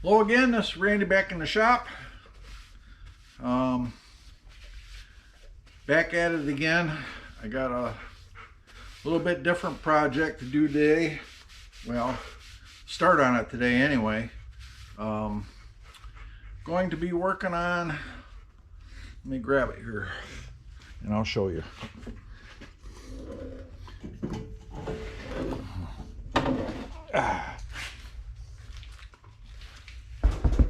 Hello again, this is Randy back in the shop. Back at it again. I got a little bit different project to do today. Well, start on it today anyway. Going to be working on, let me grab it here and I'll show you.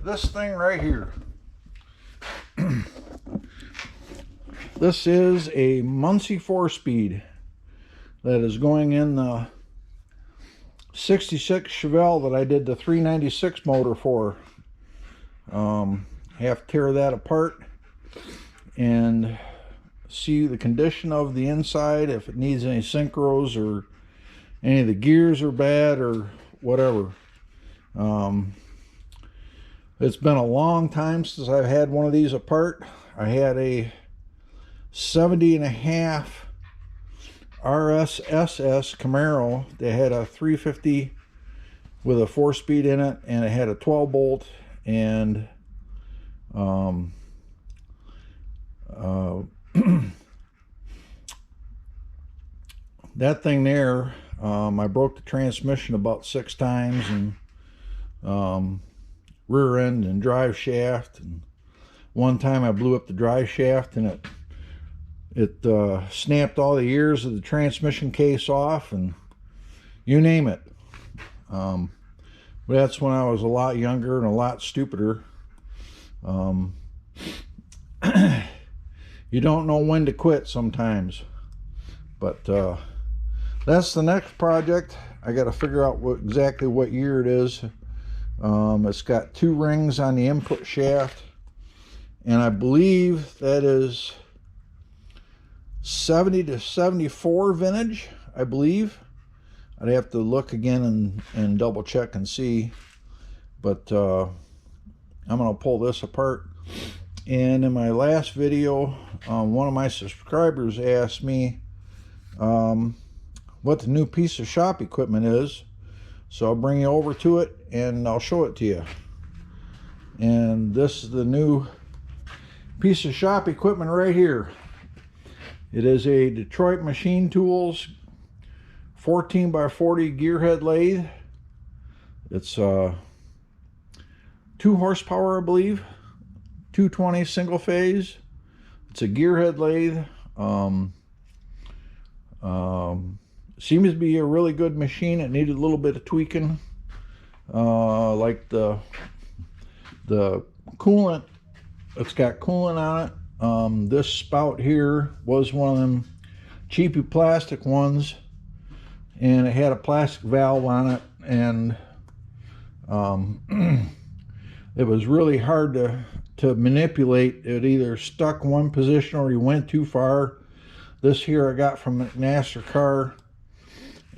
This thing right here. This is a Muncie 4-speed that is going in the 66 Chevelle that I did the 396 motor for. Have to tear that apart and see the condition of the inside, if it needs any synchros or any of the gears are bad or whatever. It's been a long time since I've had one of these apart. I had a 70.5 RSSS Camaro that had a 350 with a 4-speed in it, and it had a 12 bolt, and that thing there, I broke the transmission about 6 times, and rear end and drive shaft, and one time I blew up the drive shaft and it snapped all the ears of the transmission case off, and you name it. But that's when I was a lot younger and a lot stupider. You don't know when to quit sometimes. But that's the next project. I got to figure out exactly what year it is. It's got 2 rings on the input shaft, and I believe that is 70 to 74 vintage, I believe. I'd have to look again and double check and see, but I'm going to pull this apart. And in my last video, one of my subscribers asked me what the new piece of shop equipment is, so I'll bring you over to it and I'll show it to you. And this is the new piece of shop equipment right here. It is a Detroit Machine Tools 14x40 gearhead lathe. It's 2 horsepower, I believe, 220 single phase. It's a gearhead lathe. Seems to be a really good machine. It needed a little bit of tweaking, like the coolant. It's got coolant on it. This spout here was one of them cheapy plastic ones, and it had a plastic valve on it, and it was really hard to manipulate. It either stuck one position or you went too far. This here I got from McMaster-Carr,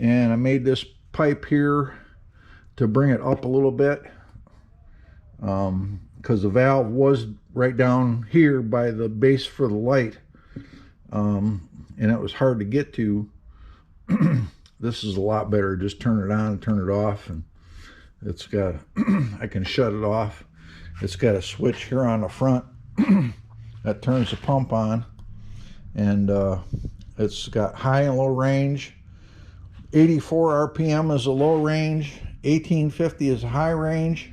and I made this pipe here to bring it up a little bit, because the valve was right down here by the base for the light, and it was hard to get to. This is a lot better. Just turn it on, turn it off, and it's got I can shut it off. It's got a switch here on the front that turns the pump on, and it's got high and low range. 84 RPM is a low range, 1850 is a high range,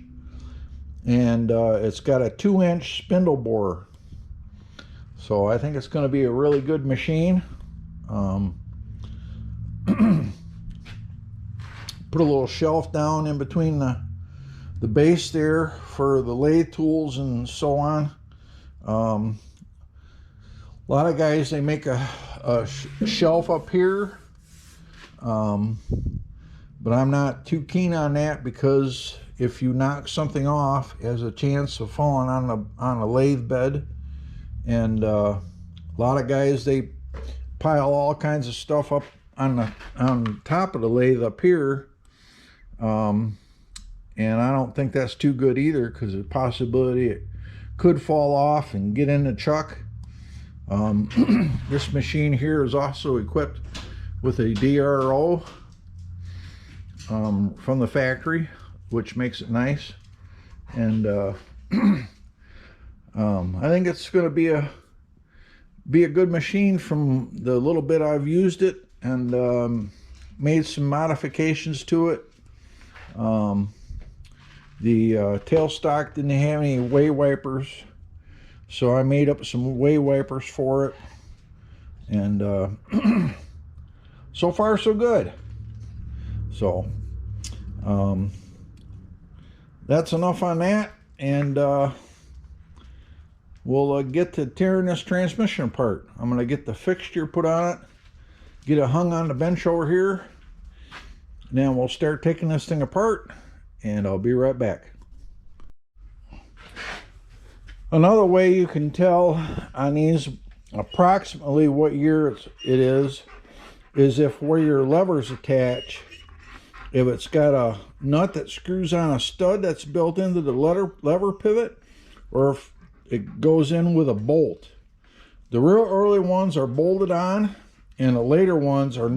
and it's got a 2-inch spindle bore. So I think it's going to be a really good machine. Put a little shelf down in between the base there for the lathe tools and so on. A lot of guys, they make a shelf up here, but I'm not too keen on that, because if you knock something off, it has a chance of falling on a lathe bed. And a lot of guys, they pile all kinds of stuff up on top of the lathe up here, and I don't think that's too good either, because there's a possibility it could fall off and get in the chuck. This machine here is also equipped with a DRO from the factory, which makes it nice. And I think it's going to be a good machine from the little bit I've used it, and made some modifications to it. The tailstock didn't have any way wipers, so I made up some way wipers for it, and so far so good. So that's enough on that, and we'll get to tearing this transmission apart. I'm going to get the fixture put on it, get it hung on the bench over here, and then we'll start taking this thing apart, and I'll be right back. Another way you can tell on these approximately what year it is if where your levers attach, if it's got a nut that screws on a stud that's built into the lever pivot, or if it goes in with a bolt. The real early ones are bolted on, and the later ones are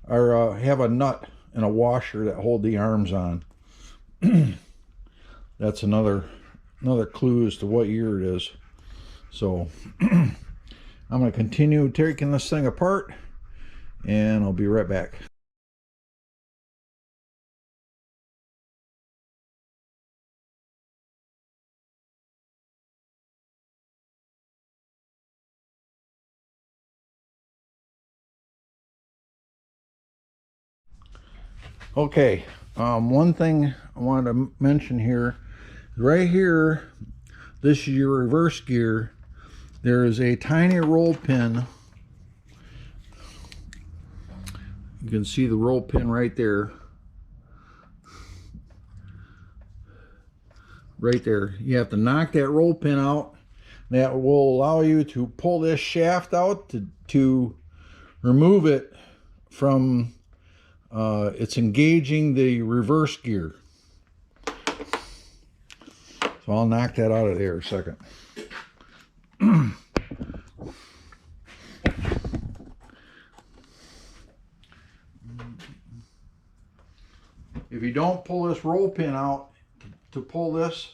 have a nut and a washer that hold the arms on. That's another clue as to what year it is. So I'm going to continue taking this thing apart, and I'll be right back. Okay, one thing I wanted to mention here, right here, this is your reverse gear. There is a tiny roll pin. You can see the roll pin right there. Right there. You have to knock that roll pin out. That will allow you to pull this shaft out to remove it from it's engaging the reverse gear. So I'll knock that out of there a second. If you don't pull this roll pin out to pull this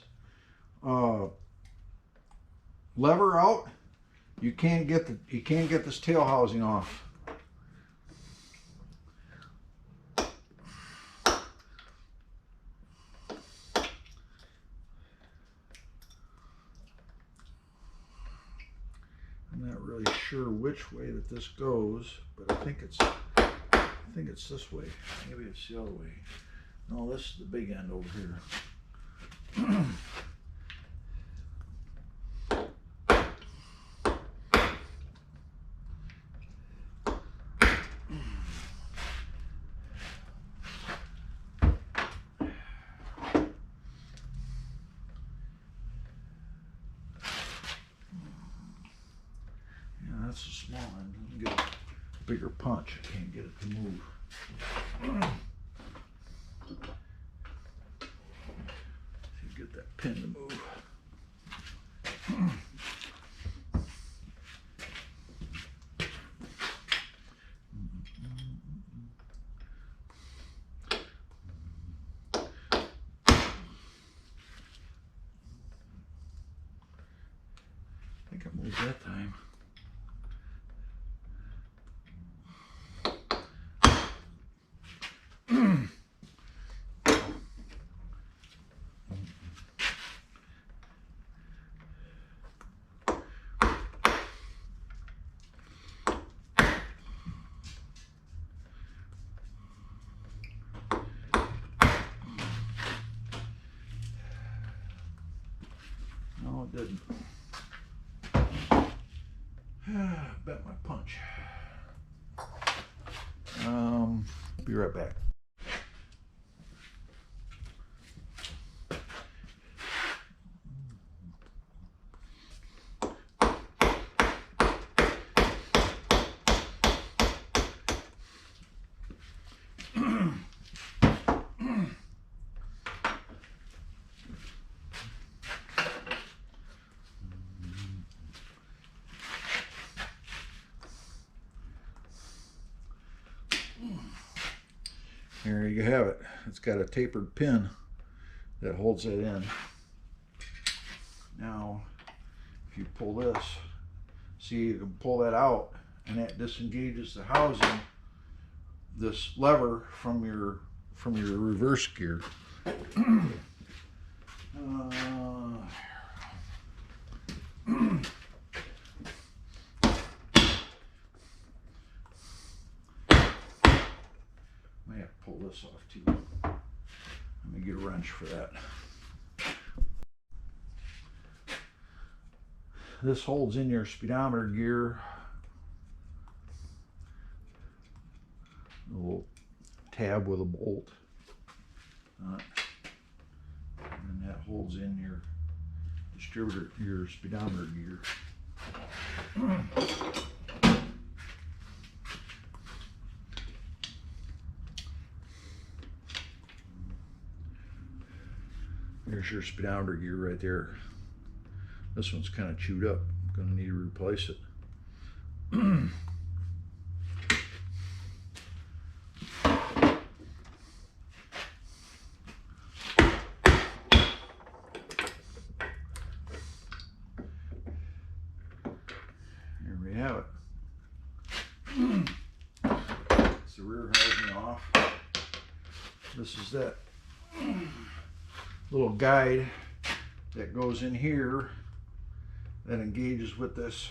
lever out, you can't get this tail housing off. I'm not really sure which way that this goes, but I think it's this way. Maybe it's the other way. No, this is the big end over here. That's a small end. Let me get a bigger punch. I can't get it to move. See, get that pin to move. I think I moved that time. No, it didn't. Bet my punch. Be right back. There you have it. It's got a tapered pin that holds it in. Now, if you pull this, see, you can pull that out, and that disengages the housing, this lever from your reverse gear. May have to pull this off too. Let me get a wrench for that. This holds in your speedometer gear. A little tab with a bolt. And that holds in your distributor, your speedometer gear. There's your speedometer gear right there. This one's kind of chewed up. I'm going to need to replace it. Here we have it. It's the rear housing off. This is that little guide that goes in here that engages with this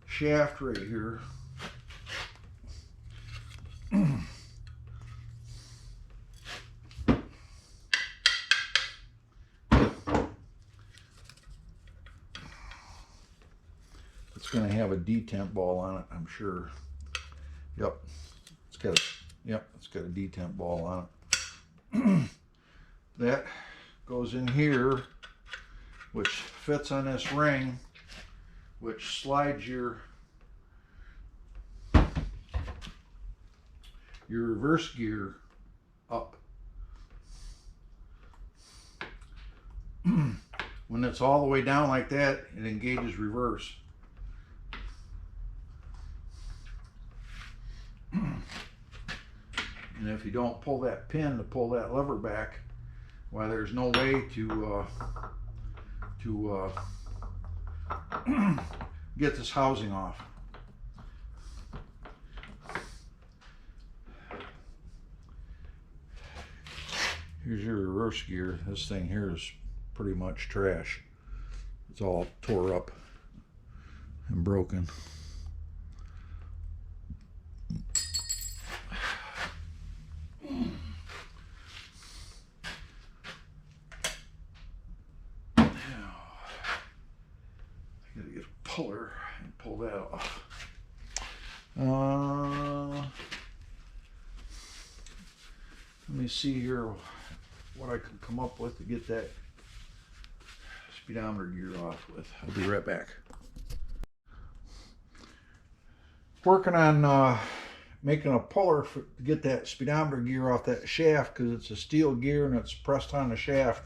shaft right here. It's going to have a detent ball on it, I'm sure. Yep, it's got a detent ball on it. That goes in here, which fits on this ring, which slides your reverse gear up. When it's all the way down like that, it engages reverse. And if you don't pull that pin to pull that lever back, why, there's no way to get this housing off. Here's your reverse gear. This thing here is pretty much trash. It's all tore up and broken. Puller and pull that off. Let me see here what I can come up with to get that speedometer gear off with. I'll be right back. Working on making a puller to get that speedometer gear off that shaft, because it's a steel gear and it's pressed on the shaft.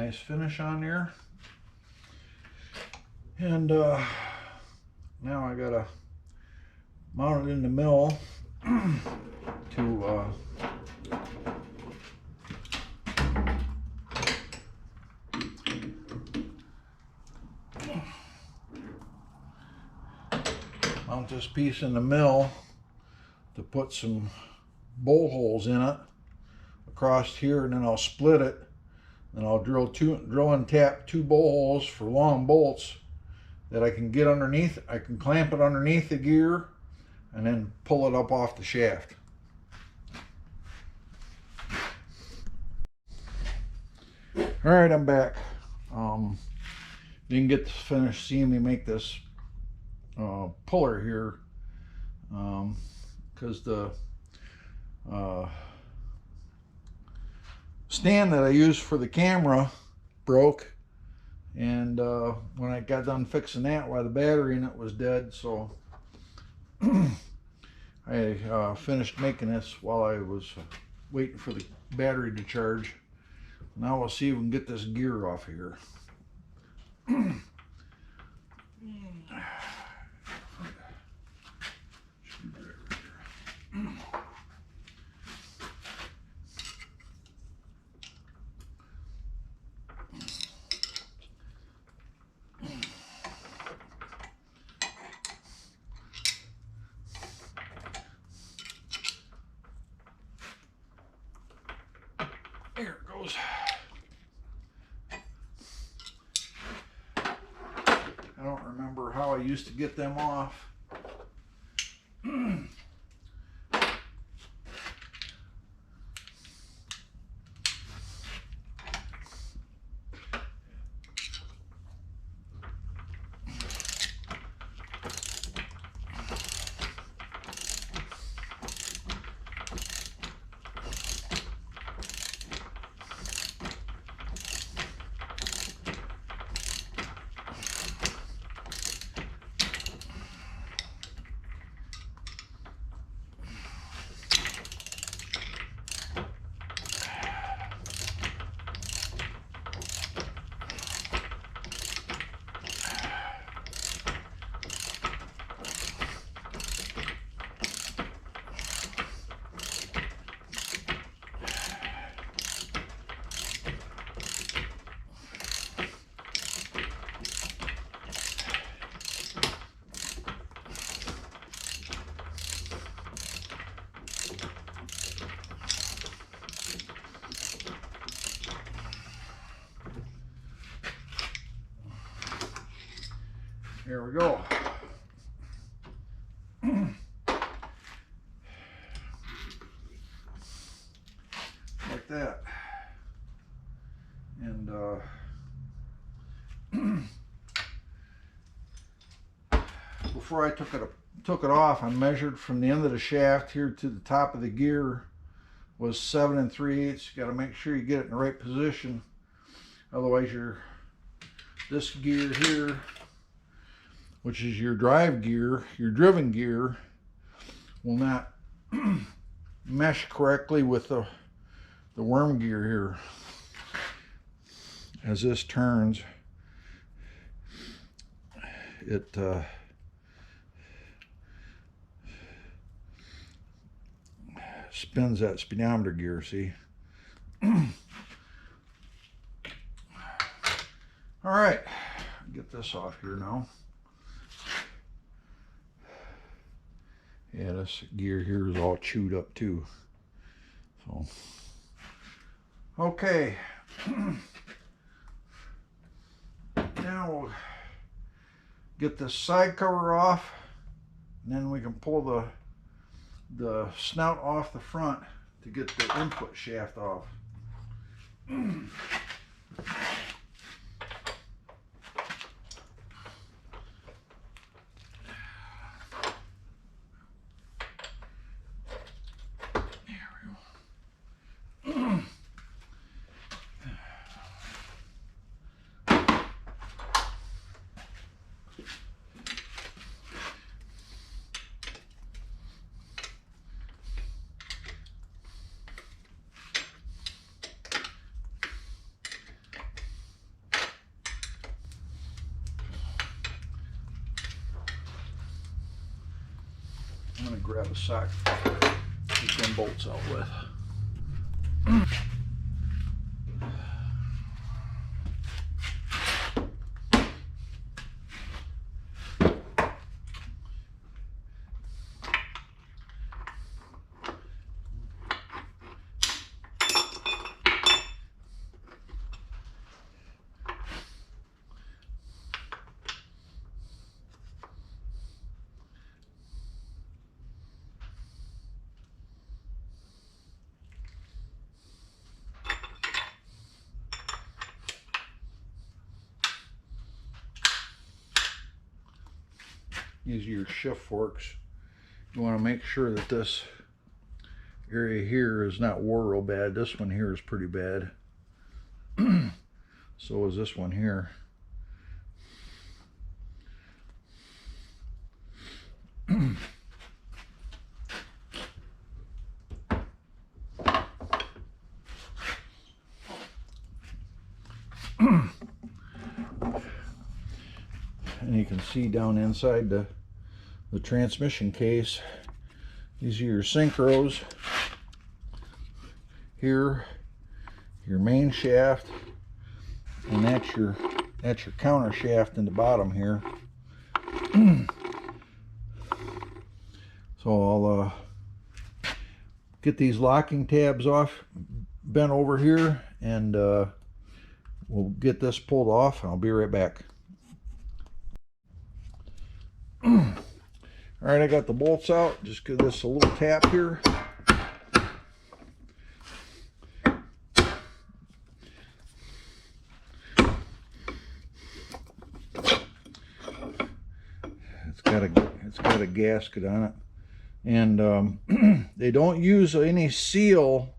nice finish on there. And now I gotta mount it in the mill to mount this piece in the mill to put some bolt holes in it across here, and then I'll split it, and I'll drill and tap 2 bolt holes for long bolts that I can get underneath. I can clamp it underneath the gear and then pull it up off the shaft. All right, I'm back. You can get to finish seeing me make this puller here, because the stand that I used for the camera broke, and when I got done fixing that, the battery in it was dead, so I finished making this while I was waiting for the battery to charge. Now we'll see if we can get this gear off here. There it goes. I don't remember how I used to get them off. There we go. Like that. And before I took it off, I measured from the end of the shaft here to the top of the gear was 7 3/8. You got to make sure you get it in the right position, otherwise this gear here, which is your drive gear, your driven gear, will not mesh correctly with the worm gear here. As this turns, it spins that speedometer gear, see? All right, get this off here now. Yeah, this gear here is all chewed up too. So, okay. Now we'll get this side cover off, and then we can pull the snout off the front to get the input shaft off. grab a sock to get them bolts out with. Use your shift forks. You want to make sure that this area here is not wore real bad. This one here is pretty bad. So is this one here. And you can see down inside the transmission case, these are your synchros. Here, your main shaft, and that's your counter shaft in the bottom here. So I'll get these locking tabs off, bent over here, and we'll get this pulled off, and I'll be right back. All right, I got the bolts out. Just give this a little tap here. It's got a gasket on it, and they don't use any seal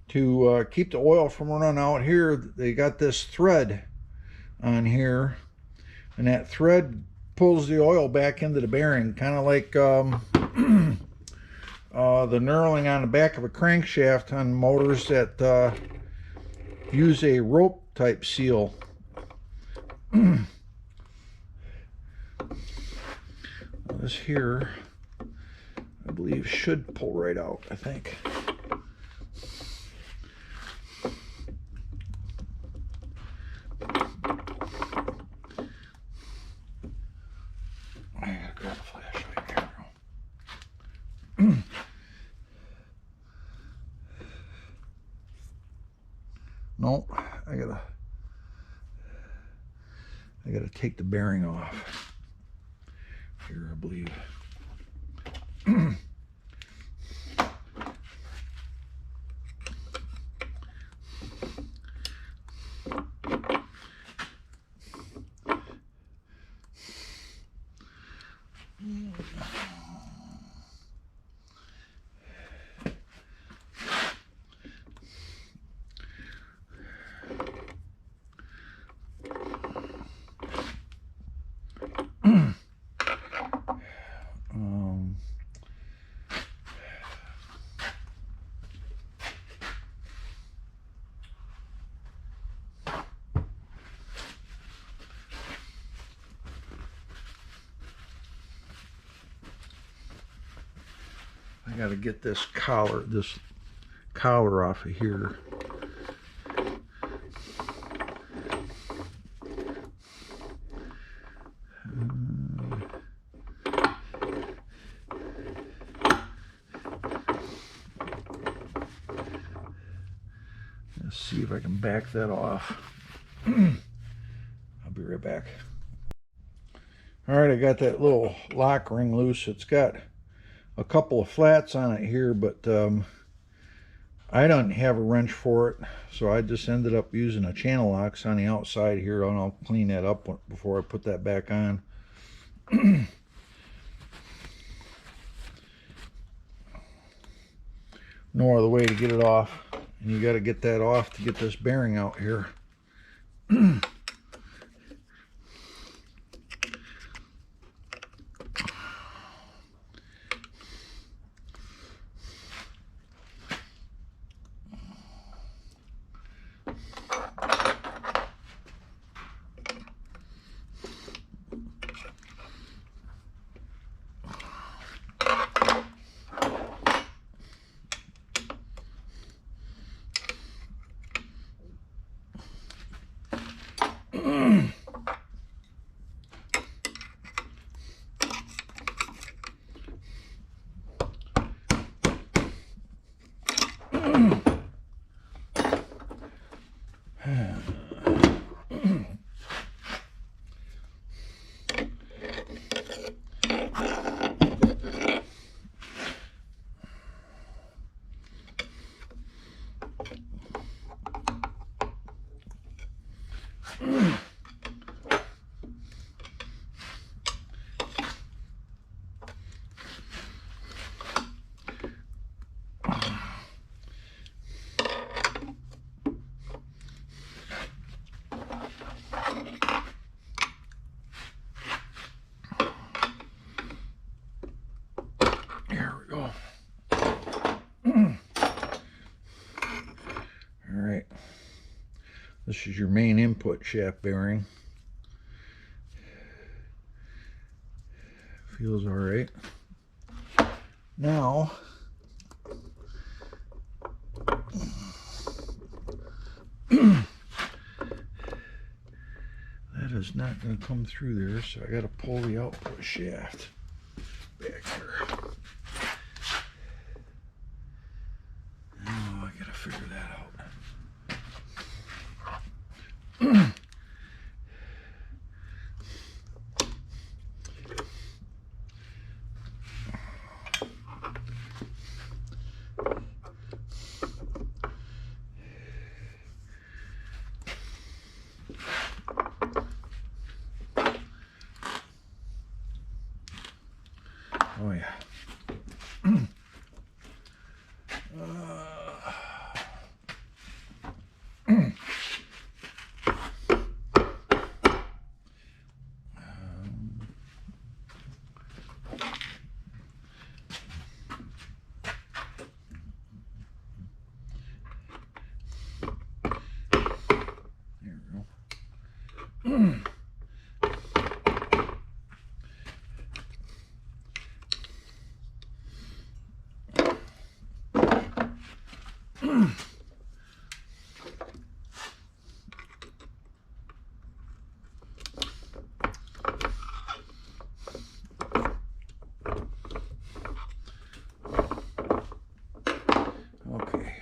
to keep the oil from running out. Here they got this thread on here, and that thread pulls the oil back into the bearing, kind of like the knurling on the back of a crankshaft on motors that use a rope type seal. This here, I believe, should pull right out, I think. I gotta grab a flashlight here. Nope, I gotta take the bearing off. Here, I believe. I got to get this collar off of here. Let's see if I can back that off. I'll be right back. All right, I got that little lock ring loose. It's got a couple of flats on it here, but I don't have a wrench for it, so I just ended up using a channel locks on the outside here, and I'll clean that up before I put that back on. No other way to get it off, and you got to get that off to get this bearing out here. There we go. All right. This is your main input shaft bearing. Feels all right. Now, that is not going to come through there, so I got to pull the output shaft back here. Oh, I got to figure that out. Oh yeah. There we go. Okay.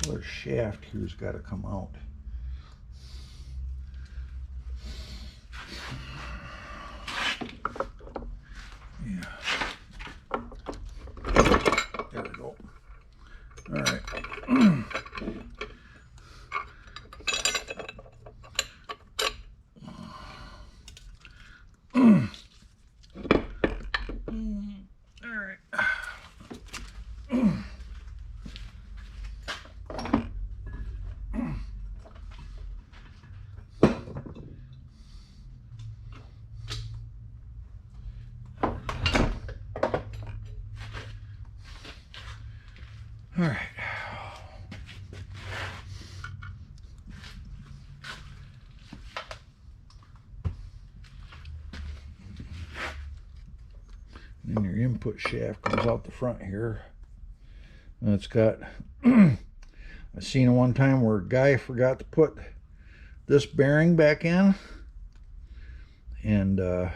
The shaft here's got to come out. Yeah. There we go. All right. All right. And your input shaft comes out the front here. And it's got, I seen one time where a guy forgot to put this bearing back in. And that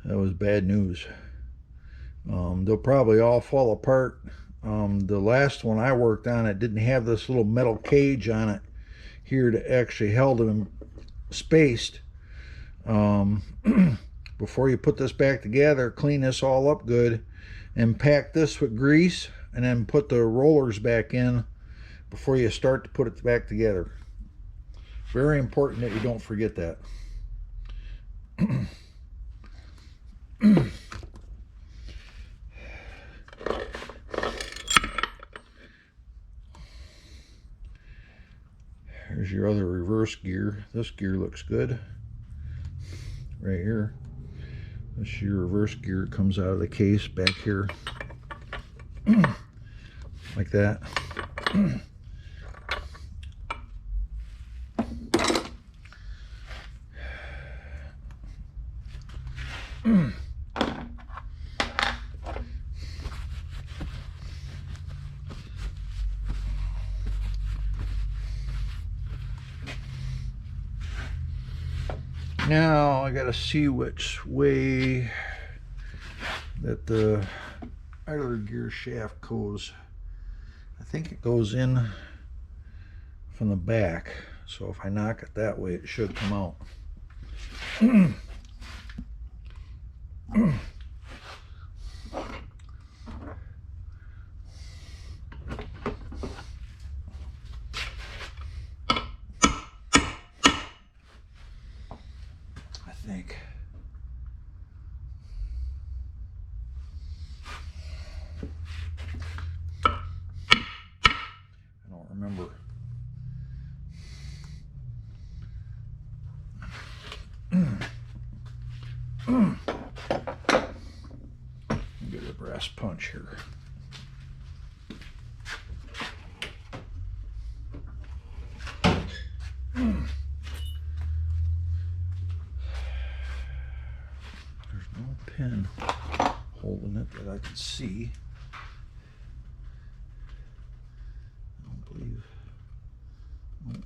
was bad news. They'll probably all fall apart. The last one I worked on, it didn't have this little metal cage on it here to actually held them spaced. Before you put this back together, clean this all up good and pack this with grease and then put the rollers back in before you start to put it back together. Very important that you don't forget that. Here's your other reverse gear. This gear looks good. Right here. This is your reverse gear. It comes out of the case back here. Like that. Now I gotta see which way that the idler gear shaft goes. I think it goes in from the back, so if I knock it that way it should come out. I think. I don't remember. Get a brass punch here. There's no pin holding it that I can see. I don't believe. Nope.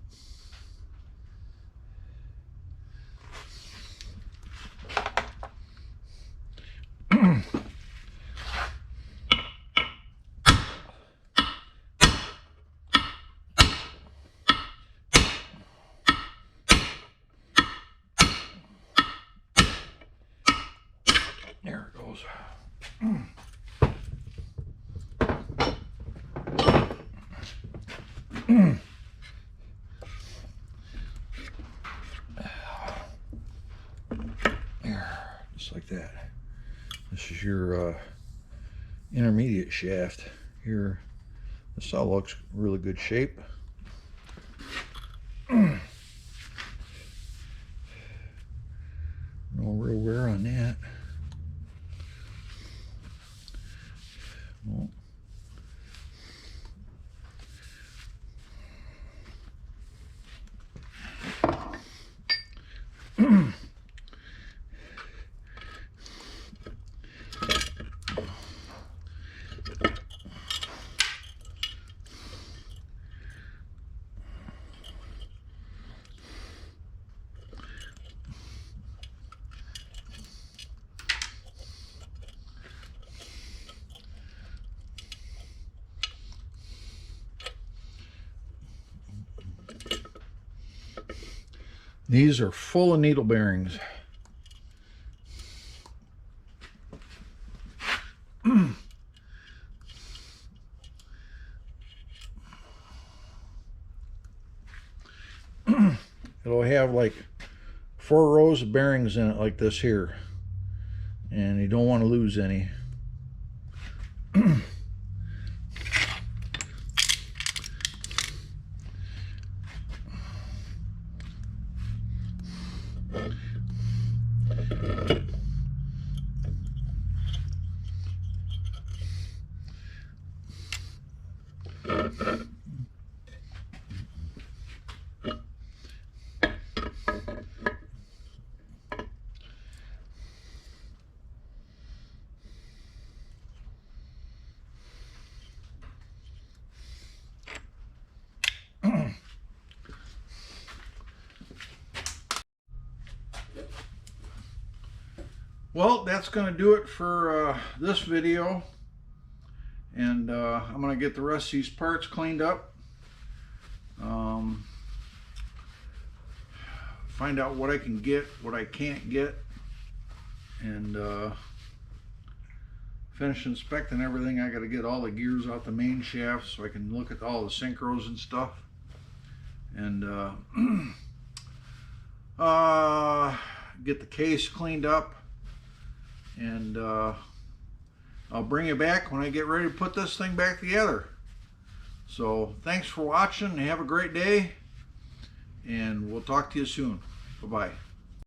There it goes. There, just like that. This is your intermediate shaft. Here, this all looks really good shape. No real wear on that. Well, these are full of needle bearings. It'll have like 4 rows of bearings in it like this here, and you don't want to lose any. Well, that's going to do it for this video, and I'm going to get the rest of these parts cleaned up, find out what I can get, what I can't get, and finish inspecting everything. I got to get all the gears out the main shaft so I can look at all the synchros and stuff, and get the case cleaned up. And I'll bring you back when I get ready to put this thing back together. So thanks for watching. Have a great day, and we'll talk to you soon. Bye-bye.